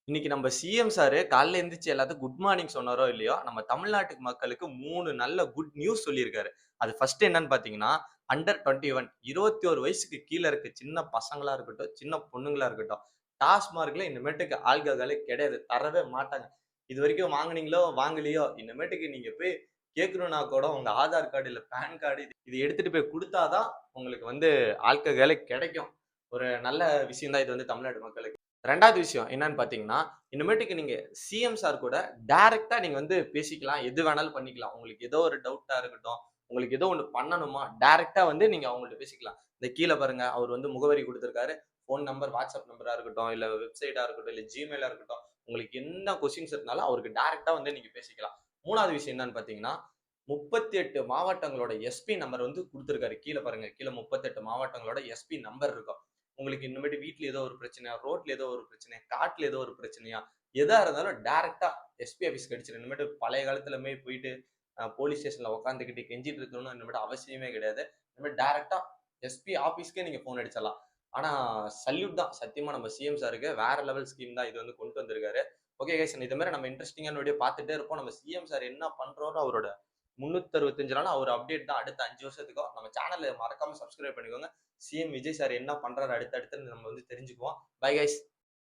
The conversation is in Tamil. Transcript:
இன்னைக்கு நம்ம சிஎம் சாரு காலைல எந்திரிச்சு எல்லாத்துக்கும் குட் மார்னிங் சொன்னாரோ இல்லையோ, நம்ம தமிழ்நாட்டு மக்களுக்கு 3 நல்ல குட் நியூஸ் சொல்லியிருக்காரு. அது ஃபர்ஸ்ட் என்னன்னு பார்த்தீங்கன்னா, அண்டர் 21 21 வயசுக்கு கீழ இருக்க சின்ன பசங்களா இருக்கட்டும், சின்ன பொண்ணுங்களா இருக்கட்டும், டாஸ்மார்க்ல இனிமேட்டுக்கு ஆல்கஹாலே கிடையாது. தரவே மாட்டாங்க. இதுவரைக்கும் வாங்குனீங்களோ, வாங்கலையோ, இனிமேட்டுக்கு நீங்க போய் கேட்கணும்னா கூட உங்க ஆதார் கார்டு, இல்ல பான் கார்டு இது எடுத்துட்டு போய் குடுத்தா தான் உங்களுக்கு ஆல்கஹாலே கிடைக்கும். ஒரு நல்ல விஷயம் தான் இது தமிழ்நாடு மக்களுக்கு. 2வது விஷயம் என்னன்னு பார்த்தீங்கன்னா, இனிமேட்டுக்கு நீங்க சிஎம் சார் கூட டைரக்ட்டா நீங்க பேசிக்கலாம். எது வேணாலும் பண்ணிக்கலாம். உங்களுக்கு ஏதோ ஒரு டவுட்டா இருக்கட்டும், உங்களுக்கு ஏதோ ஒண்ணு பண்ணணுமா, டைரக்ட்டா நீங்க அவங்கள்ட்ட பேசிக்கலாம். இந்த கீழ பாருங்க, அவர் முகவரி குடுத்திருக்காரு. ஃபோன் நம்பர், வாட்ஸ்அப் நம்பரா இருக்கட்டும், இல்ல வெப்சைட்டா இருக்கட்டும், இல்ல Gmailஆ இருக்கட்டும். உங்களுக்கு என்ன கொஸ்டின்ஸ் இருந்தாலும் அவருக்கு டைரக்ட்டா நீங்க பேசிக்கலாம். 3வது விஷயம் என்னன்னு பார்த்தீங்கன்னா, 38 மாவட்டங்களோட எஸ்பி நம்பர் குடுத்திருக்காரு. கீழ பாருங்க. கீழ 38 மாவட்டங்களோட எஸ்பி நம்பர் இருக்கும். உங்களுக்கு இனிமேட்டு வீட்ல ஏதோ ஒரு பிரச்சனையா, ரோட்ல ஏதோ ஒரு பிரச்சனை, காட்டுல ஏதோ ஒரு பிரச்சனையா, எதா இருந்தாலும் டைரக்ட்டா எஸ்பி ஆஃபீஸ்க்கு அடிச்சிருங்க. இனிமேட்டு பழைய காலத்துல மாரி போயிட்டு போலீஸ் ஸ்டேஷன்ல உட்காந்துக்கிட்டு கெஞ்சிட்டு இருக்கணும்னு இனிமேட்டு அவசியமே கிடையாது. இனிமேல் டைரக்ட்டா எஸ்பி ஆஃபீஸ்க்கே நீங்க ஃபோன் அடிச்சிடலாம். ஆனா சல்யூட் தான். சத்தியமா நம்ம சிஎம் சாருக்கு வேற லெவல் ஸ்கீம் தான் இது கொண்டு வந்திருக்காரு. ஓகே கைஸ், இது மாரி நம்ம இன்ட்ரஸ்டிங்கான வீடியோ பார்த்துட்டே இருப்போம். நம்ம சிஎம் சார் என்ன பண்றாரோ அவரோட 365 நாளும் அவர் அப்டேட் தான் அடுத்த 5 வருஷத்துக்கும். நம்ம சேனல மறக்காம சப்ஸ்கிரைப் பண்ணிக்கோங்க. சிஎம் விஜய் சார் என்ன பண்றாரு அடுத்து அடுத்துன்னு நம்ம தெரிஞ்சுக்குவோம். Bye guys.